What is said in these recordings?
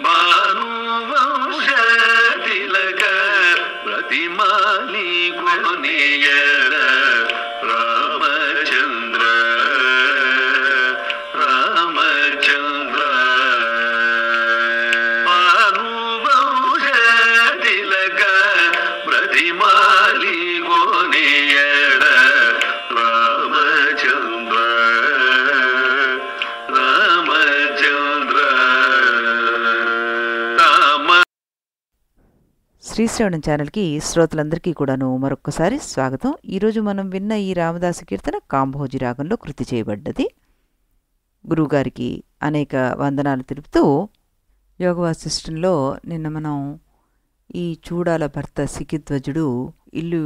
భానువంశ తిలక ప్రతిమాలి కొనియడ రామచంద్ర రామచంద్ర భానువంశ తిలక ప్రతిమాలి కొనియడ రామచంద్ర రామచంద్ర రామ. శ్రీశ్రవణం ఛానల్కి శ్రోతలందరికీ కూడాను మరొక్కసారి స్వాగతం. ఈరోజు మనం విన్న ఈ రామదాస కీర్తన కాంభోజి రాగంలో కృతి చేయబడ్డది. గురువుగారికి అనేక వందనాలు తెలుపుతూ యోగవాసిష్టంలో నిన్న మనం ఈ చూడాల భర్త సికిధ్వజుడు ఇల్లు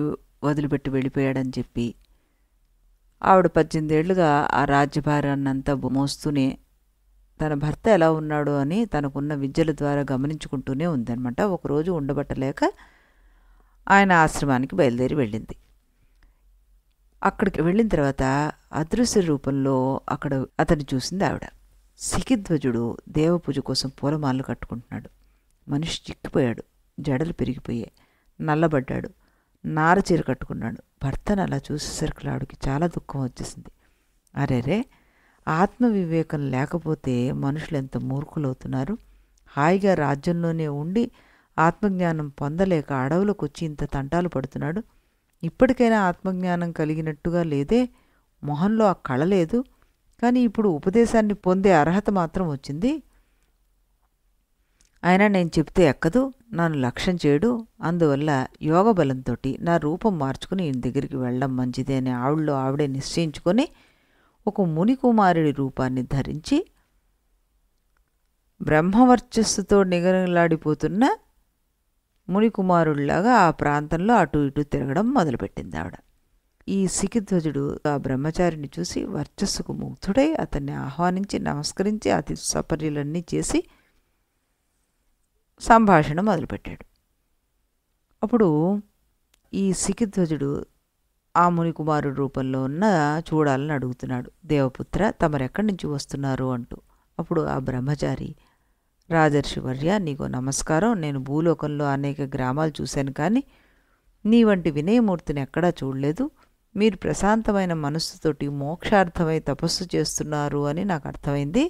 వదిలిపెట్టి వెళ్ళిపోయాడని చెప్పి ఆవిడ 18 ఏళ్లుగా ఆ రాజ్యభారాన్నంతా మోస్తూనే తన భర్త ఎలా ఉన్నాడు అని తనకున్న విద్యల ద్వారా గమనించుకుంటూనే ఉందన్నమాట. ఒకరోజు ఉండబట్టలేక ఆయన ఆశ్రమానికి బయలుదేరి వెళ్ళింది. అక్కడికి వెళ్ళిన తర్వాత అదృశ్య రూపంలో అక్కడ అతన్ని చూసింది ఆవిడ. సికిధ్వజుడు దేవపూజ కోసం పూలమాలలు కట్టుకుంటున్నాడు. మనిషి చిక్కిపోయాడు, జడలు పెరిగిపోయాయి, నల్లబడ్డాడు, నారచీర కట్టుకున్నాడు. భర్తను అలా చూసేసరికి ఆవిడకి చాలా దుఃఖం వచ్చేసింది. అరేరే, ఆత్మవివేకం లేకపోతే మనుషులు ఎంత మూర్ఖులవుతున్నారు. హాయిగా రాజ్యంలోనే ఉండి ఆత్మజ్ఞానం పొందలేక అడవులకు వచ్చి ఇంత తంటాలు పడుతున్నాడు. ఇప్పటికైనా ఆత్మజ్ఞానం కలిగినట్టుగా లేదే, మొహంలో ఆ కళ లేదు. కానీ ఇప్పుడు ఉపదేశాన్ని పొందే అర్హత మాత్రం వచ్చింది. అయినా నేను చెప్తే ఎక్కదు, నన్ను లక్ష్యం చేయడు. అందువల్ల యోగ బలంతో నా రూపం మార్చుకుని ఈయన దగ్గరికి వెళ్ళడం మంచిదే అని ఆవిడలో ఆవిడే నిశ్చయించుకొని ఒక మునికుమారుడి రూపాన్ని ధరించి బ్రహ్మవర్చస్సుతో నిగనలాడిపోతున్న మునికుమారుడిలాగా ఆ ప్రాంతంలో అటు ఇటు తిరగడం మొదలుపెట్టింది ఆవిడ. ఈ సికిధ్వజుడు ఆ బ్రహ్మచారిని చూసి వర్చస్సుకు ముగ్ధుడై అతన్ని ఆహ్వానించి నమస్కరించి అతి సపర్యలన్నీ చేసి సంభాషణ మొదలుపెట్టాడు. అప్పుడు ఈ సికిధ్వజుడు ఆ మునికుమారుడు రూపంలో ఉన్న చూడాలని అడుగుతున్నాడు. దేవపుత్ర, తమరెక్కడి నుంచి వస్తున్నారు అంటూ. అప్పుడు ఆ బ్రహ్మచారి, రాజర్షి వర్య, నీకు నమస్కారం. నేను భూలోకంలో అనేక గ్రామాలు చూశాను, కానీ నీ వంటి వినయమూర్తిని ఎక్కడా చూడలేదు. మీరు ప్రశాంతమైన మనస్సుతోటి మోక్షార్థమై తపస్సు చేస్తున్నారు అని నాకు అర్థమైంది.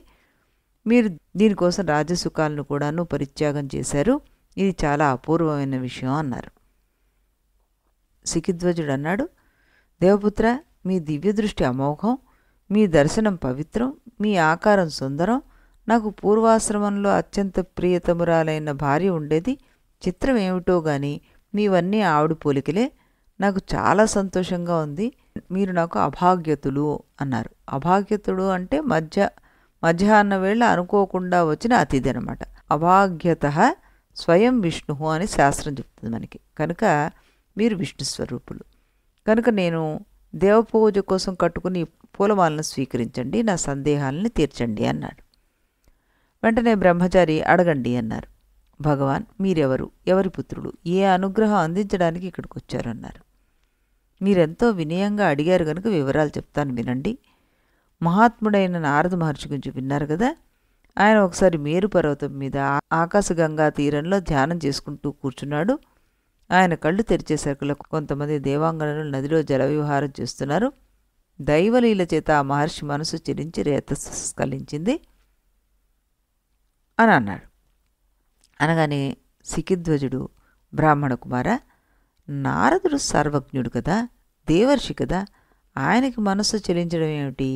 మీరు దీనికోసం రాజసుఖాలను కూడాను పరిత్యాగం చేశారు. ఇది చాలా అపూర్వమైన విషయం అన్నారు. సికిధ్వజుడు అన్నాడు, దేవపుత్ర, మీ దివ్యదృష్టి అమోఘం, మీ దర్శనం పవిత్రం, మీ ఆకారం సుందరం. నాకు పూర్వాశ్రమంలో అత్యంత ప్రియతమురాలైన భార్య ఉండేది. చిత్రం ఏమిటో గాని మీవన్నీ ఆవిడ పోలికలే. నాకు చాలా సంతోషంగా ఉంది. మీరు నాకు అభాగ్యతులు అన్నారు. అభాగ్యతుడు అంటే మధ్యాహ్న వేళ అనుకోకుండా వచ్చిన అతిథి అనమాట. అభాగ్యత స్వయం విష్ణు అని శాస్త్రం చెప్తుంది మనకి. కనుక మీరు విష్ణు స్వరూపులు. కనుక నేను దేవపూజ కోసం కట్టుకుని పూలమాలను స్వీకరించండి, నా సందేహాలని తీర్చండి అన్నాడు. వెంటనే బ్రహ్మచారి, అడగండి అన్నారు. భగవాన్, మీరెవరు, ఎవరి పుత్రుడు, ఏ అనుగ్రహం అందించడానికి ఇక్కడికి వచ్చారు అన్నారు. మీరెంతో వినయంగా అడిగారు కనుక వివరాలు చెప్తాను, వినండి. మహాత్ముడైన నారద మహర్షి గురించి విన్నారు కదా. ఆయన ఒకసారి మేరు పర్వతం మీద ఆకాశగంగా తీరంలో ధ్యానం చేసుకుంటూ కూర్చున్నాడు. ఆయన కళ్ళు తెరిచేసరికి కొంతమంది దేవాంగనలు నదిలో జల విహారం చేస్తున్నారు. దైవలీల చేత ఆ మహర్షి మనసు చెలించి రేతస్సు స్ఖలించింది అని అన్నాడు. అనగానే సికిధ్వజుడు, బ్రాహ్మణ కుమార, నారదుడు సర్వజ్ఞుడు కదా, దేవర్షి కదా, ఆయనకి మనస్సు చెలించడం ఏమిటి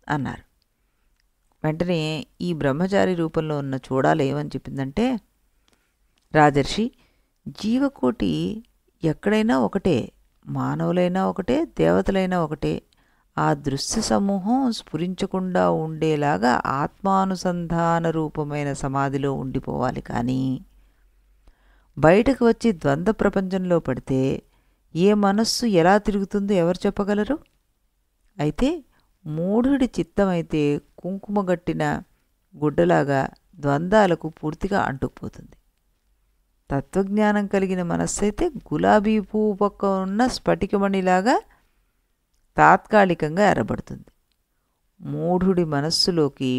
అన్నారు. వెంటనే ఈ బ్రహ్మచారి రూపంలో ఉన్న చూడాలి ఏమని చెప్పిందంటే, రాజర్షి, జీవకోటి ఎక్కడైనా ఒకటే, మానవులైనా ఒకటే, దేవతలైనా ఒకటే. ఆ దృశ్య సమూహం స్ఫురించకుండా ఉండేలాగా ఆత్మానుసంధాన రూపమైన సమాధిలో ఉండిపోవాలి. కానీ బయటకు వచ్చి ద్వంద్వ ప్రపంచంలో పడితే ఏ మనస్సు ఎలా తిరుగుతుందో ఎవరు చెప్పగలరు? అయితే మూఢుడి చిత్తమైతే కుంకుమగట్టిన గుడ్డలాగా ద్వంద్వాలకు పూర్తిగా అంటుకుపోతుంది. తత్వజ్ఞానం కలిగిన మనస్సైతే గులాబీ పువ్వు పక్క ఉన్న స్ఫటికమణిలాగా తాత్కాలికంగా ఎర్రబడుతుంది. మూఢుడి మనస్సులోకి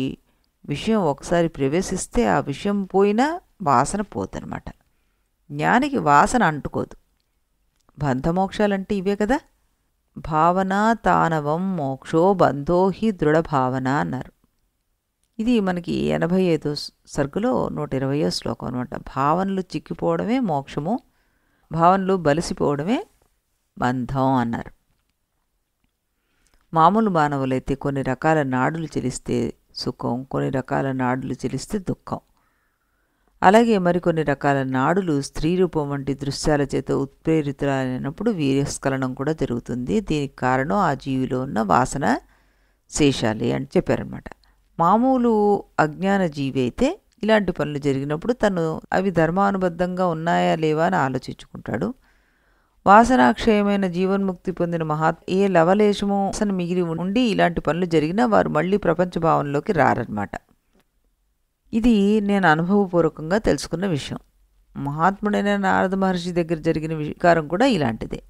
విషయం ఒకసారి ప్రవేశిస్తే ఆ విషయం పోయినా వాసన పోదనమాట. జ్ఞానికి వాసన అంటుకోదు. బంధమోక్షాలంటే ఇవే కదా. భావన తానవం మోక్షో బంధో హి దృఢ భావన అన్నారు. ఇది మనకి 85వ సర్గలో 120వ శ్లోకం అనమాట. భావనలు చిక్కిపోవడమే మోక్షము, భావనలు బలిసిపోవడమే బంధం అన్నారు. మామూలు మానవులైతే కొన్ని రకాల నాడులు చెలిస్తే సుఖం, కొన్ని రకాల నాడులు చెలిస్తే దుఃఖం. అలాగే మరికొన్ని రకాల నాడులు స్త్రీ రూపం వంటి దృశ్యాల చేత ఉత్ప్రేరితులైనప్పుడు వీర్యస్ఖలనం కూడా జరుగుతుంది. దీనికి కారణం ఆ జీవిలో ఉన్న వాసన శేషాలే అని చెప్పారనమాట. మామూలు అజ్ఞాన జీవి అయితే ఇలాంటి పనులు జరిగినప్పుడు తను అవి ధర్మానుబద్ధంగా ఉన్నాయా లేవా అని ఆలోచించుకుంటాడు. వాసనాక్షయమైన జీవన్ముక్తి పొందిన ఏ లవలేశమో వాసన మిగిలి ఉండి ఇలాంటి పనులు జరిగినా వారు మళ్ళీ ప్రపంచ భావనలోకి రారన్నమాట. ఇది నేను అనుభవపూర్వకంగా తెలుసుకున్న విషయం. మహాత్ముడైన నారద మహర్షి దగ్గర జరిగిన వికారం కూడా ఇలాంటిదే.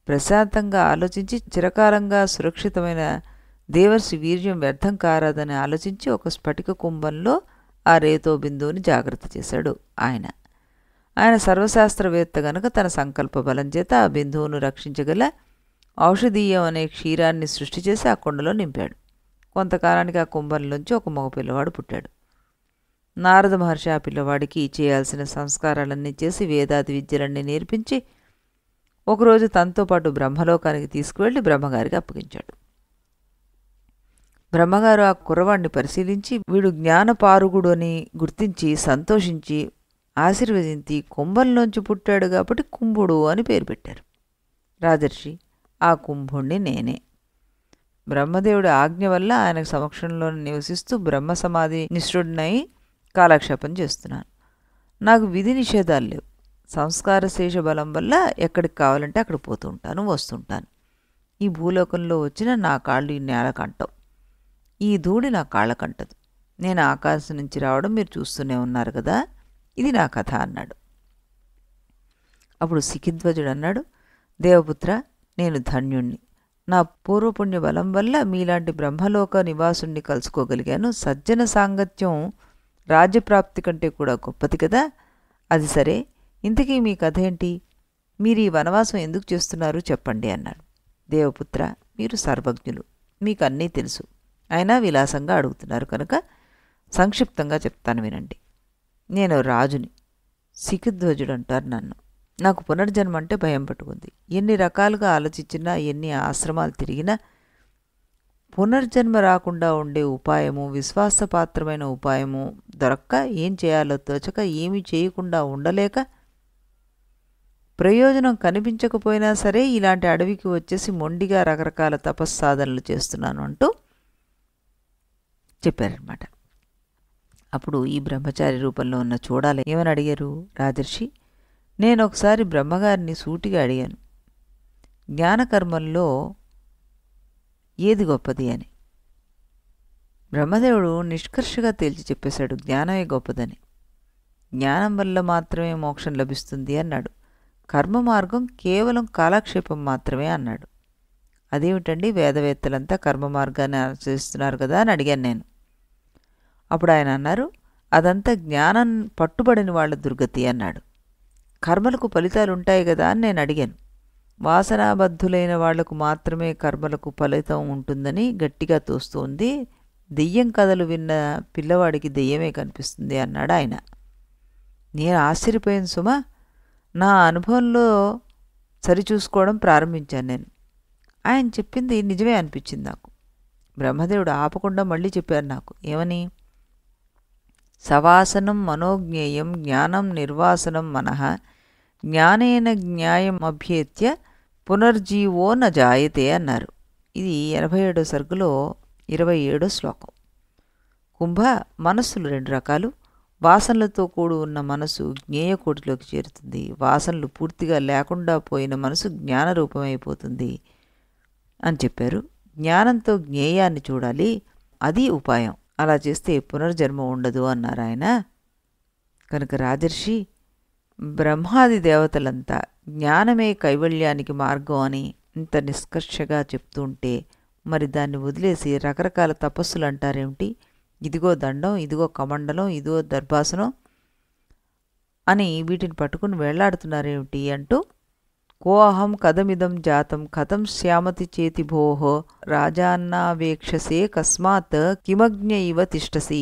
ప్రశాంతంగా ఆలోచించి చిరకాలంగా సురక్షితమైన దేవర్షి వీర్యం వ్యర్థం కారాదని ఆలోచించి ఒక స్ఫటిక కుంభంలో ఆ రేతో బిందువుని జాగ్రత్త చేశాడు ఆయన. ఆయన సర్వశాస్త్రవేత్త గనుక తన సంకల్ప బలం చేత ఆ బిందువును రక్షించగల ఔషధీయం అనే క్షీరాన్ని సృష్టి చేసి ఆ కుండలో నింపాడు. కొంతకాలానికి ఆ కుంభంలోంచి ఒక మగ పిల్లవాడు పుట్టాడు. నారద మహర్షి ఆ పిల్లవాడికి చేయాల్సిన సంస్కారాలన్నీ చేసి వేదాది విద్యలన్నీ నేర్పించి ఒకరోజు తనతో పాటు బ్రహ్మలోకానికి తీసుకువెళ్ళి బ్రహ్మగారికి అప్పగించాడు. బ్రహ్మగారు ఆ కుర్రవాడిని పరిశీలించి వీడు జ్ఞానపారుగుడు అని గుర్తించి సంతోషించి ఆశీర్వదించి కుంభంలోంచి పుట్టాడు కాబట్టి కుంభుడు అని పేరు పెట్టారు. రాజర్షి, ఆ కుంభుణ్ణి నేనే. బ్రహ్మదేవుడి ఆజ్ఞ వల్ల ఆయన సమక్షంలో నివసిస్తూ బ్రహ్మ సమాధి నిష్ఠుడినై కాలక్షేపం చేస్తున్నాను. నాకు విధి నిషేధాలు లేవు. సంస్కార శేష బలం వల్ల ఎక్కడికి కావాలంటే అక్కడ పోతూ ఉంటాను, వస్తుంటాను. ఈ భూలోకంలో వచ్చిన నా కాళ్ళు ఈ నేలకంటవు, ఈ ధూళి నా కాళ్ళకంటదు. నేను ఆకాశం నుంచి రావడం మీరు చూస్తూనే ఉన్నారు కదా, ఇది నా కథ అన్నాడు. అప్పుడు శిఖిధ్వజుడు అన్నాడు, దేవపుత్ర, నేను ధన్యుణ్ణి. నా పూర్వపుణ్య బలం వల్ల మీలాంటి బ్రహ్మలోక నివాసుణ్ణి కలుసుకోగలిగాను. సజ్జన సాంగత్యం రాజ్యప్రాప్తి కంటే కూడా గొప్పది కదా. అది సరే, ఇంతకీ మీ కథ ఏంటి? మీరు ఈ వనవాసం ఎందుకు చేస్తున్నారు చెప్పండి అన్నాడు. దేవపుత్ర, మీరు సర్వజ్ఞులు, మీకు అన్నీ తెలుసు. అయినా విలాసంగా అడుగుతున్నారు కనుక సంక్షిప్తంగా చెప్తాను వినండి. నేను రాజుని. శిఖిధ్వజుడు అంటారు నన్ను. నాకు పునర్జన్మ అంటే భయం పట్టుకుంది. ఎన్ని రకాలుగా ఆలోచించినా, ఎన్ని ఆశ్రమాలు తిరిగినా పునర్జన్మ రాకుండా ఉండే ఉపాయము, విశ్వాసపాత్రమైన ఉపాయము దొరక్క ఏం చేయాలో తోచక, ఏమీ చేయకుండా ఉండలేక, ప్రయోజనం కనిపించకపోయినా సరే ఇలాంటి అడవికి వచ్చేసి మొండిగా రకరకాల తపస్సాధనలు చేస్తున్నాను అంటూ చెప్పారనమాట. అప్పుడు ఈ బ్రహ్మచారి రూపంలో ఉన్న చూడాలి ఏమని అడిగారు రాజర్షి. నేను ఒకసారి బ్రహ్మగారిని సూటిగా అడిగాను, జ్ఞానకర్మల్లో ఏది గొప్పది అని. బ్రహ్మదేవుడు నిష్కర్షగా తేల్చి చెప్పేశాడు, జ్ఞానమే గొప్పదని. జ్ఞానం వల్ల మాత్రమే మోక్షం లభిస్తుంది అన్నాడు. కర్మ మార్గం కేవలం కాలక్షేపం మాత్రమే అన్నాడు. అదేమిటండి, వేదవేత్తలంతా కర్మ మార్గాన్ని ఆచరిస్తున్నారు కదా అని అడిగాను నేను. అప్పుడు ఆయన అన్నారు, అదంతా జ్ఞానం పట్టుబడిన వాళ్ళ దుర్గతి అన్నాడు. కర్మలకు ఫలితాలు ఉంటాయి కదా అని నేను అడిగాను. వాసనాబద్ధులైన వాళ్లకు మాత్రమే కర్మలకు ఫలితం ఉంటుందని గట్టిగా తోస్తుంది. దెయ్యం కథలు విన్న పిల్లవాడికి దెయ్యమే కనిపిస్తుంది అన్నాడు ఆయన. నేను ఆశ్చర్యపోయాను సుమా. నా అనుభవంలో సరిచూసుకోవడం ప్రారంభించాను నేను. ఆయన చెప్పింది నిజమే అనిపించింది నాకు. బ్రహ్మదేవుడు ఆపకుండా మళ్ళీ చెప్పారు నాకు. ఏమని? సవాసనం మనోజ్ఞేయం జ్ఞానం నిర్వాసనం మనః జ్ఞానేన జ్ఞాయం అభ్యేత్య పునర్జీవో న జాయతే అన్నారు. ఇది 87వ సర్గలో 27వ శ్లోకం. కుంభ, మనస్సులు రెండు రకాలు. వాసనలతో కూడి ఉన్న మనసు జ్ఞేయకోటిలోకి చేరుతుంది. వాసనలు పూర్తిగా లేకుండా పోయిన మనసు జ్ఞానరూపమైపోతుంది అని చెప్పారు. జ్ఞానంతో జ్ఞేయాన్ని చూడాలి, అది ఉపాయం. అలా చేస్తే పునర్జన్మ ఉండదు అన్నారు ఆయన. కనుక రాజర్షి, బ్రహ్మాది దేవతలంతా జ్ఞానమే కైవల్యానికి మార్గం అని ఇంత నిష్కర్షగా చెప్తుంటే మరి దాన్ని వదిలేసి రకరకాల తపస్సులు అంటారేమిటి? ఇదిగో దండం, ఇదిగో కమండలం, ఇదిగో దర్భాసనం అని వీటిని పట్టుకుని వేళ్లాడుతున్నారేమిటి అంటూ కోహం కథమిదం జాతం కథం శ్యామతి చేతి భోః రాజాన్నావేక్షసే కస్మాత్ కిమజ్ఞ ఇవ తిష్టసి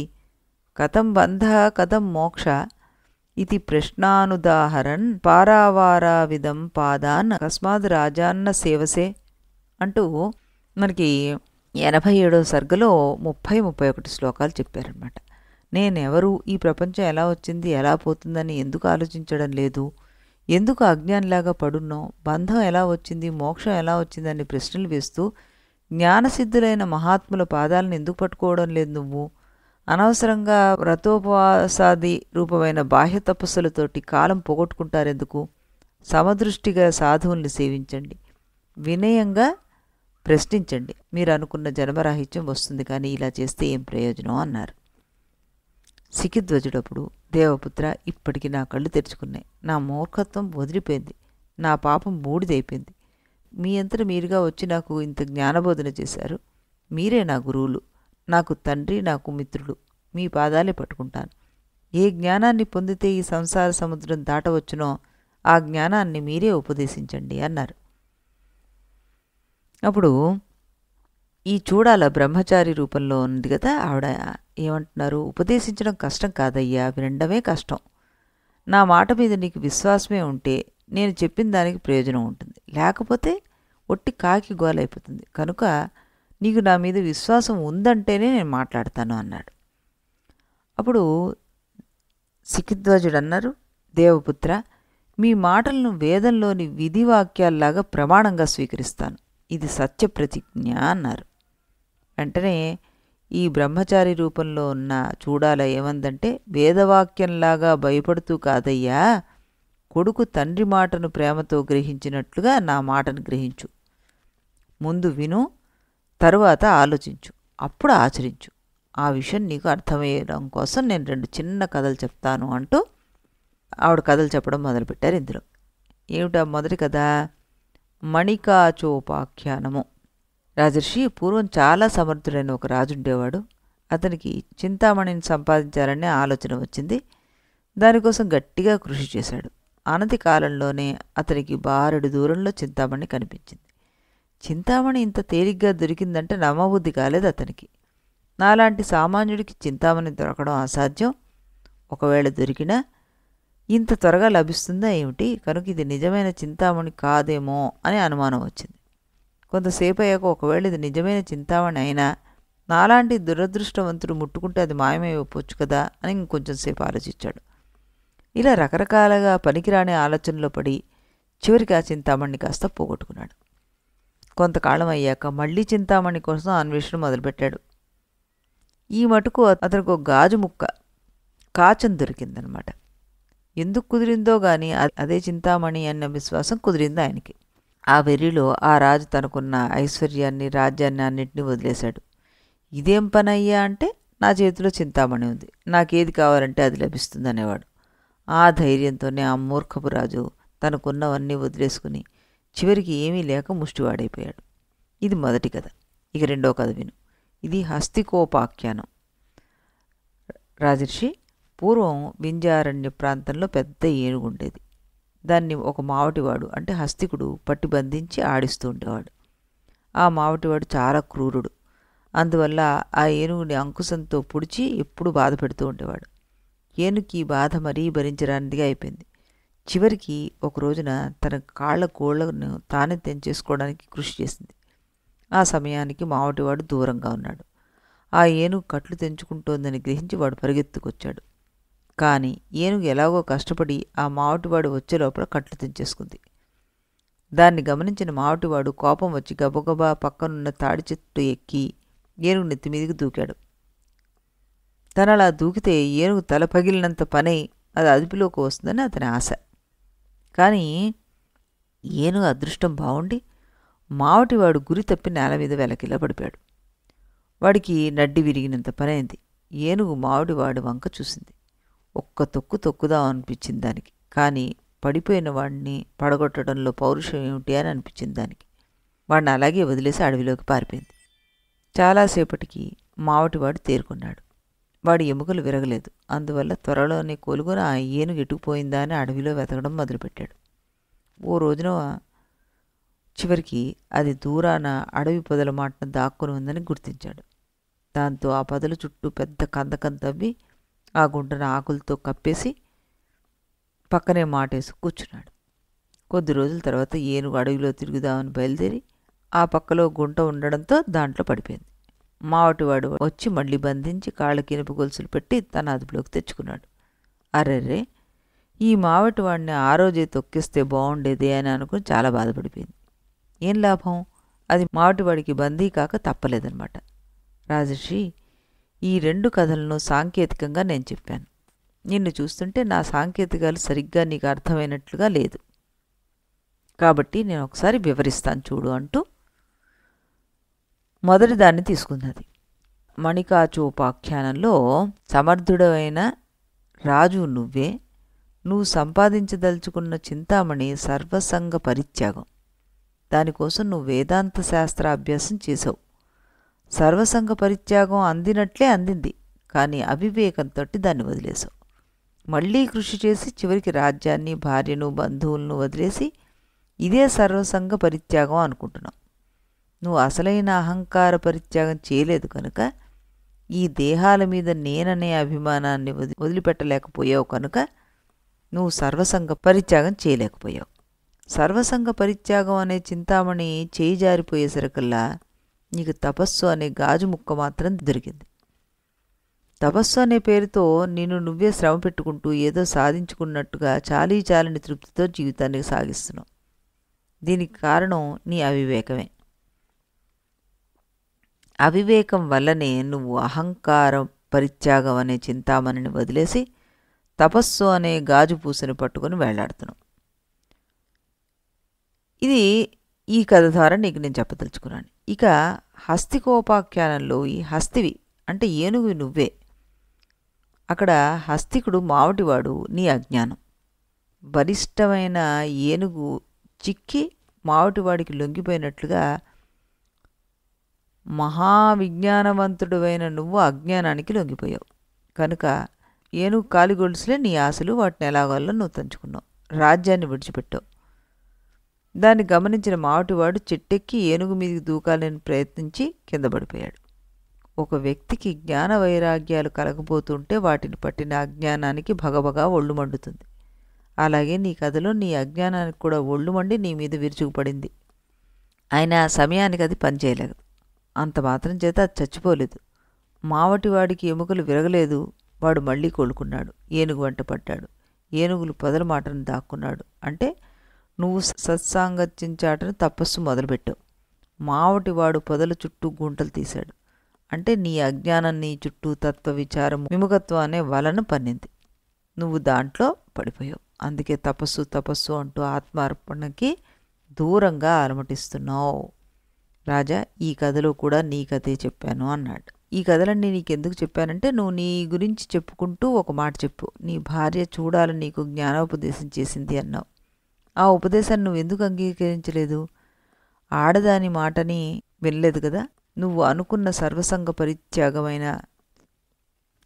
కథం బంధ కథం మోక్ష ఇది ప్రశ్నానుదాహరన్ పారావారావిదం పాదాన్ కస్మాత్ రాజాన్న సేవసే అంటూ మనకి 87వ సర్గలో 30-31 శ్లోకాలు చెప్పారనమాట. నేనెవరు, ఈ ప్రపంచం ఎలా వచ్చింది, ఎలా పోతుందని ఎందుకు ఆలోచించడం లేదు, ఎందుకు అజ్ఞానిలాగా పడున్నావు, బంధం ఎలా వచ్చింది, మోక్షం ఎలా వచ్చిందని ప్రశ్నలు వేస్తూ జ్ఞానసిద్ధులైన మహాత్ముల పాదాలను ఎందుకు పట్టుకోవడం లేదు నువ్వు, అనవసరంగా వ్రతోపవాసాది రూపమైన బాహ్య తపస్సులతోటి కాలం పోగొట్టుకుంటారెందుకు, సమదృష్టిగా సాధువుల్ని సేవించండి, వినయంగా ప్రశ్నించండి, మీరు అనుకున్న జన్మరాహిత్యం వస్తుంది, కానీ ఇలా చేస్తే ఏం ప్రయోజనం అన్నారు. సికిధ్వజుడప్పుడు దేవపుత్ర, ఇప్పటికి నా కళ్ళు తెరుచుకున్నాయి, నా మూర్ఖత్వం వదిలిపోయింది, నా పాపం బూడిదైపోయింది, మీ అంతట మీరుగా వచ్చి నాకు ఇంత జ్ఞానబోధన చేశారు, మీరే నా గురువులు, నాకు తండ్రి, నాకు మిత్రులు, మీ పాదాలే పట్టుకుంటాను, ఏ జ్ఞానాన్ని పొందితే ఈ సంసార సముద్రం దాటవచ్చునో ఆ జ్ఞానాన్ని మీరే ఉపదేశించండి అన్నారు. అప్పుడు ఈ చూడాల బ్రహ్మచారి రూపంలో ఉంది కదా, ఆవిడ ఏమంటున్నారు, ఉపదేశించడం కష్టం కాదయ్యా, వినడమే కష్టం, నా మాట మీద నీకు విశ్వాసమే ఉంటే నేను చెప్పిన దానికి ప్రయోజనం ఉంటుంది, లేకపోతే ఒట్టి కాకి గోలైపోతుంది, కనుక నీకు నా మీద విశ్వాసం ఉందంటేనే నేను మాట్లాడతాను అన్నాడు. అప్పుడు సికిధ్వజుడు అన్నారు, దేవపుత్ర, మీ మాటలను వేదంలోని విధివాక్యాల్లాగా ప్రమాణంగా స్వీకరిస్తాను, ఇది సత్య ప్రతిజ్ఞ అన్నారు. వెంటనే ఈ బ్రహ్మచారి రూపంలో ఉన్న చూడాల ఏమందంటే, వేదవాక్యంలాగా భయపడుతూ కాదయ్యా, కొడుకు తండ్రి మాటను ప్రేమతో గ్రహించినట్లుగా నా మాటను గ్రహించు, ముందు విను, తరువాత ఆలోచించు, అప్పుడు ఆచరించు, ఆ విషయం నీకు అర్థమయ్యడం కోసం నేను 2 చిన్న కథలు చెప్తాను అంటూ ఆవిడ కథలు చెప్పడం మొదలుపెట్టారు. ఇందులో ఏమిటా మొదటి కథ, మణికాచోపాఖ్యానము. రాజర్షి, పూర్వం చాలా సమర్థుడైన ఒక రాజు ఉండేవాడు, అతనికి చింతామణిని సంపాదించాలనే ఆలోచన వచ్చింది, దానికోసం గట్టిగా కృషి చేశాడు. అనతి కాలంలోనే అతనికి బారెడు దూరంలో చింతామణి కనిపించింది. చింతామణి ఇంత తేలిగ్గా దొరికిందంటే నమ్మబుద్ధి కాలేదు అతనికి. నాలాంటి సామాన్యుడికి చింతామణి దొరకడం అసాధ్యం, ఒకవేళ దొరికినా ఇంత త్వరగా లభిస్తుందా ఏమిటి, కనుక ఇది నిజమైన చింతామణి కాదేమో అని అనుమానం వచ్చింది. కొంతసేపు అయ్యాక ఒకవేళ ఇది నిజమైన చింతామణి అయినా నాలాంటి దురదృష్టవంతుడు ముట్టుకుంటే అది మాయమైపోవచ్చు కదా అని ఇంకొంచెం సేపు ఆలోచించాడు. ఇలా రకరకాలుగా పనికిరాని ఆలోచనలో పడి చివరికి ఆ చింతామణిని కాస్త పోగొట్టుకున్నాడు. కొంతకాలం అయ్యాక మళ్ళీ చింతామణి కోసం అన్వేషణ మొదలుపెట్టాడు. ఈ మటుకు అతనికి ఒక గాజు ముక్క కాచం దొరికిందనమాట. ఎందుకు కుదిరిందో గాని అదే చింతామణి అన్న విశ్వాసం కుదిరింది ఆయనకి. ఆ వెర్రిలో ఆ రాజు తనకున్న ఐశ్వర్యాన్ని, రాజ్యాన్ని అన్నింటినీ వదిలేశాడు. ఇదేం పనయ్యా అంటే, నా చేతిలో చింతామణి ఉంది, నాకేది కావాలంటే అది లభిస్తుంది అనేవాడు. ఆ ధైర్యంతోనే ఆ మూర్ఖపు రాజు తనకున్నవన్నీ వదిలేసుకుని చివరికి ఏమీ లేక ముష్టివాడైపోయాడు. ఇది మొదటి కథ. ఇక రెండో కథ విను. ఇది హస్తికోపాఖ్యానం. రాజర్షి, పూర్వం వింధ్యారణ్య ప్రాంతంలో పెద్ద ఏనుగు ఉండేది. దాన్ని ఒక మావటివాడు అంటే హస్తికుడు పట్టి బంధించి ఆడిస్తూ ఉండేవాడు. ఆ మావటివాడు చాలా క్రూరుడు. అందువల్ల ఆ ఏనుగుని అంకుశంతో పుడిచి ఎప్పుడూ బాధ పెడుతూ ఉండేవాడు. ఏనుగుకి ఈ బాధ మరీ భరించరానిదిగా అయిపోయింది. చివరికి ఒక రోజున తన కాళ్ల గోళ్లను తానే తెంచేసుకోవడానికి కృషి చేసింది. ఆ సమయానికి మావటివాడు దూరంగా ఉన్నాడు. ఆ ఏనుగు కట్లు తెంచుకుంటోందని గ్రహించి వాడు పరిగెత్తుకొచ్చాడు. కానీ ఏనుగు ఎలాగో కష్టపడి ఆ మావటివాడు వచ్చే లోపల కట్లు తెంచేసుకుంది. దాన్ని గమనించిన మావటివాడు కోపం వచ్చి గబగబా పక్కనున్న తాడి చెట్టు ఎక్కి ఏనుగు నెత్తి మీదికి దూకాడు. తనలా దూకితే ఏనుగు తల పగిలినంత పనై అది అదుపులోకి వస్తుందని అతని ఆశ. కానీ ఏనుగు అదృష్టం బాగుండి మావటివాడు గురి తప్పి నేల మీద వెలకిలా పడిపోయాడు. వాడికి నడ్డి విరిగినంత పనైంది. ఏనుగు మావటివాడి వంక చూసింది. ఒక్క తొక్కు తొక్కుదాం అనిపించింది దానికి. కానీ పడిపోయిన వాడిని పడగొట్టడంలో పౌరుషం ఏమిటి అని అనిపించింది దానికి. వాడిని అలాగే వదిలేసి అడవిలోకి పారిపోయింది. చాలాసేపటికి మావటివాడు తేరుకున్నాడు. వాడి ఎముకలు విరగలేదు. అందువల్ల త్వరలోనే కోలుకొని ఆ ఏనుగు ఎటుకుపోయిందా అని అడవిలో వెతకడం మొదలుపెట్టాడు. ఓ రోజున చివరికి అది దూరాన అడవి పొదల మాటన దాక్కుని ఉందని గుర్తించాడు. దాంతో ఆ పొదల చుట్టూ పెద్ద కందకం తవ్వి ఆ గుంటను ఆకులతో కప్పేసి పక్కనే మాటేసి కూర్చున్నాడు. కొద్ది రోజుల తర్వాత ఏనుగు అడవిలో తిరుగుదామని బయలుదేరి ఆ పక్కలో గుంట ఉండడంతో దాంట్లో పడిపోయింది. మావటివాడు వచ్చి మళ్ళీ బంధించి కాళ్ళకి ఇనుప గొలుసులు పెట్టి తన అదుపులోకి తెచ్చుకున్నాడు. అరెర్రే, ఈ మావటివాడిని ఆ రోజే తొక్కిస్తే బాగుండేదే అని అనుకుని చాలా బాధపడిపోయింది. ఏం లాభం, అది మావటివాడికి బందీ కాక తప్పలేదన్నమాట. రాజర్షి, ఈ 2 కథలను సాంకేతికంగా నేను చెప్పాను. నిన్ను చూస్తుంటే నా సాంకేతికాలు సరిగ్గా నీకు అర్థమైనట్లుగా లేదు. కాబట్టి నేను ఒకసారి వివరిస్తాను చూడు అంటూ మొదటి దాన్ని తీసుకున్నది. మణికాచోపాఖ్యానంలో సమర్థుడైన రాజు నువ్వే. నువ్వు సంపాదించదలుచుకున్న చింతామణి సర్వసంగ పరిత్యాగం. దానికోసం నువ్వు వేదాంత శాస్త్ర అభ్యాసం చేసావు. సర్వసంగ పరిత్యాగం అందినట్లే అందింది, కానీ అవివేకంతో దాన్ని వదిలేసావు. మళ్ళీ కృషి చేసి చివరికి రాజ్యాన్ని, భార్యను, బంధువులను వదిలేసి ఇదే సర్వసంగ పరిత్యాగం అనుకుంటున్నావు. నువ్వు అసలైన అహంకార పరిత్యాగం చేయలేదు కనుక, ఈ దేహాల మీద నేననే అభిమానాన్ని వదిలిపెట్టలేకపోయావు కనుక నువ్వు సర్వసంగ పరిత్యాగం చేయలేకపోయావు. సర్వసంగ పరిత్యాగం అనే చింతామణి చేయి జారిపోయేసరికల్లా నీకు తపస్సు అనే గాజు ముక్క మాత్రం దొరికింది. తపస్సు అనే పేరుతో నిన్ను నువ్వే శ్రమ పెట్టుకుంటూ ఏదో సాధించుకున్నట్టుగా చాలీ చాలని తృప్తితో జీవితాన్ని సాగిస్తున్నావు. దీనికి కారణం నీ అవివేకమే. అవివేకం వల్లనే నువ్వు అహంకారం పరిత్యాగం అనే చింతామణిని వదిలేసి తపస్సు అనే గాజు పూసని పట్టుకుని వేళ్లాడుతున్నావు. ఇది ఈ కథ ద్వారా నీకు నేను చెప్పదలుచుకున్నాను. ఇక హస్తికోపాఖ్యానంలో ఈ హస్తివి అంటే ఏనుగు నువ్వే. అక్కడ హస్తికుడు మావటివాడు నీ అజ్ఞానం. బలిష్టమైన ఏనుగు చిక్కి మావటివాడికి లొంగిపోయినట్లుగా మహావిజ్ఞానవంతుడువైన నువ్వు అజ్ఞానానికి లొంగిపోయావు. కనుక ఏనుగు కాలిగొలుసులే నీ ఆశలు, వాటిని ఎలాగోలా నువ్వు తంచుకున్నావు. రాజ్యాన్ని విడిచిపెట్టావు. దాన్ని గమనించిన మావటివాడు చెట్టెక్కి ఏనుగు మీదకి దూకాలని ప్రయత్నించి కింద పడిపోయాడు. ఒక వ్యక్తికి జ్ఞాన వైరాగ్యాలు కలగబోతుంటే వాటిని పట్టిన అజ్ఞానానికి భగభగా ఒళ్ళు మండుతుంది. అలాగే నీ కథలో నీ అజ్ఞానానికి కూడా ఒళ్ళు మండి నీ మీద విరుచుకుపడింది. అయినా సమయానికి అది పనిచేయలేదు. అంత మాత్రం చేత అది చచ్చిపోలేదు. మావటివాడికి ఎముకలు విరగలేదు. వాడు మళ్ళీ కోలుకున్నాడు. ఏనుగు వెంట పడ్డాడు. ఏనుగులు పొదల మాటను దాక్కున్నాడు. అంటే నువ్వు సత్సాంగత్యంచాటను తపస్సు మొదలుపెట్టావు. మావటివాడు పొదల చుట్టూ గుంటలు తీశాడు. అంటే నీ అజ్ఞానం నీ చుట్టూ తత్వ విచారం విముఖత్వం అనే వలను పన్నింది. నువ్వు దాంట్లో పడిపోయావు. అందుకే తపస్సు తపస్సు అంటూ ఆత్మార్పణకి దూరంగా అలమటిస్తున్నావు. రాజా, ఈ కథలో కూడా నీ కథే చెప్పాను అన్నాడు. ఈ కథలన్నీ నీకెందుకు చెప్పానంటే, నువ్వు నీ గురించి చెప్పుకుంటూ ఒక మాట చెప్పు. నీ భార్య చూడాలని నీకు జ్ఞానోపదేశం చేసింది అన్నావు. ఆ ఉపదేశాన్ని నువ్వు ఎందుకు అంగీకరించలేదు? ఆడదాని మాటని వినలేదు కదా. నువ్వు అనుకున్న సర్వసంగ పరిత్యాగమైన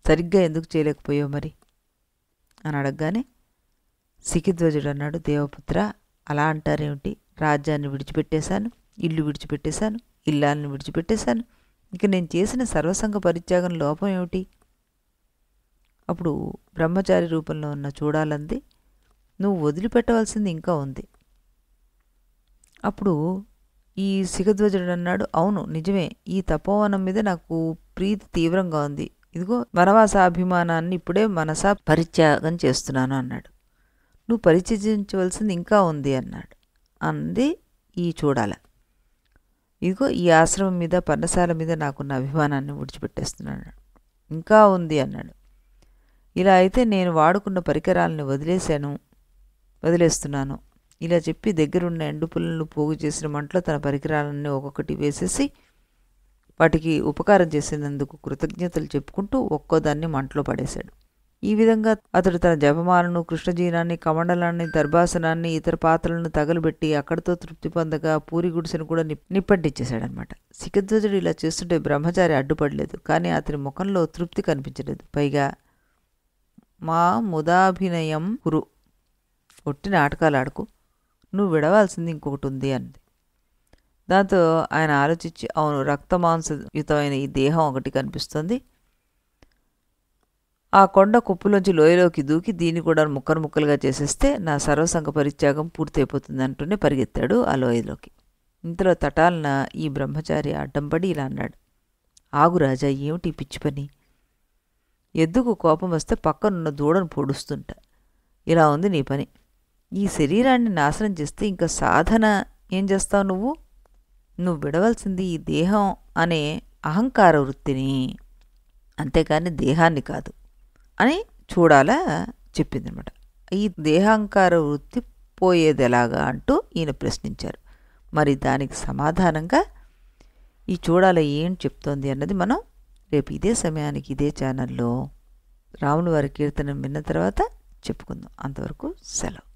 సరిగ్గా ఎందుకు చేయలేకపోయావు మరి అని అడగగానే సికిధ్వజుడు అన్నాడు, దేవపుత్ర, అలా అంటారేమిటి? రాజ్యాన్ని విడిచిపెట్టేశాను, ఇల్లు విడిచిపెట్టేశాను, ఇల్లాలను విడిచిపెట్టేశాను. ఇక నేను చేసిన సర్వసంగ పరిత్యాగం లోపం ఏమిటి? అప్పుడు బ్రహ్మచారి రూపంలో ఉన్న చూడాలంది, నువ్వు వదిలిపెట్టవలసింది ఇంకా ఉంది. అప్పుడు ఈ సిగధ్వజుడు అన్నాడు, అవును నిజమే, ఈ తపోవనం మీద నాకు ప్రీతి తీవ్రంగా ఉంది. ఇదిగో వనవాసాభిమానాన్ని ఇప్పుడే మనసా పరిత్యాగం చేస్తున్నాను అన్నాడు. నువ్వు పరిత్యజించవలసింది ఇంకా ఉంది అన్నాడు. అంది ఈ చూడాల. ఇదిగో ఈ ఆశ్రమం మీద, పర్ణశాల మీద నాకున్న అభిమానాన్ని విడిచిపెట్టేస్తున్నాడు. ఇంకా ఉంది అన్నాడు. ఇలా అయితే నేను వాడుకున్న పరికరాలను వదిలేస్తున్నాను. ఇలా చెప్పి దగ్గరున్న ఎండుపులను పోగు చేసిన మంటలో తన పరికరాలన్నీ ఒక్కొక్కటి వేసేసి వాటికి ఉపకారం చేసినందుకు కృతజ్ఞతలు చెప్పుకుంటూ ఒక్కోదాన్ని మంటలో పడేశాడు. ఈ విధంగా అతడు తన జపమాలను, కృష్ణజీనాన్ని, కమండలాన్ని, దర్భాసనాన్ని, ఇతర పాత్రలను తగలబెట్టి అక్కడితో తృప్తి పొందగా పూరి గుడిసెను కూడా నిప్పంటించేశాడనమాట. శిఖధ్వజుడు ఇలా చేస్తుంటే బ్రహ్మచారి అడ్డుపడలేదు. కానీ అతని ముఖంలో తృప్తి కనిపించలేదు. పైగా మా ముదాభినయం కురు, ఒట్టి నాటకాలు ఆడుకు, నువ్వు విడవాల్సింది ఇంకొకటి ఉంది అంది. దాంతో ఆయన ఆలోచించి, అవును, రక్తమాంసయుతమైన ఈ దేహం ఒకటి కనిపిస్తుంది. ఆ కొండ కుప్పులోంచి లోయలోకి దూకి దీన్ని కూడా ముక్కలు ముక్కలుగా చేసేస్తే నా సర్వసంగ పరిత్యాగం పూర్తయిపోతుంది అంటూనే పరిగెత్తాడు ఆ లోయలోకి. ఇంతలో తటాలన ఈ బ్రహ్మచారి అడ్డం పడి ఇలా అన్నాడు, ఆగు రాజా, ఏమిటి పిచ్చి పని? ఎద్దుకు కోపం వస్తే పక్కనున్న దూడను పొడుస్తుంట. ఇలా ఉంది నీ పని. ఈ శరీరాన్ని నాశనం చేస్తే ఇంకా సాధన ఏం చేస్తావు నువ్వు? నువ్వు విడవలసింది ఈ దేహం అనే అహంకార వృత్తిని, అంతేకాని దేహాన్ని కాదు అని చూడాలా చెప్పిందనమాట. ఈ దేహాంకార వృత్తి పోయేది ఎలాగా అంటూ ఈయన ప్రశ్నించారు. మరి దానికి సమాధానంగా ఈ చూడాల ఏం చెప్తోంది అన్నది మనం రేపు ఇదే సమయానికి ఇదే ఛానల్లో రాముల వారి కీర్తనం విన్న తర్వాత చెప్పుకుందాం. అంతవరకు సెలవు.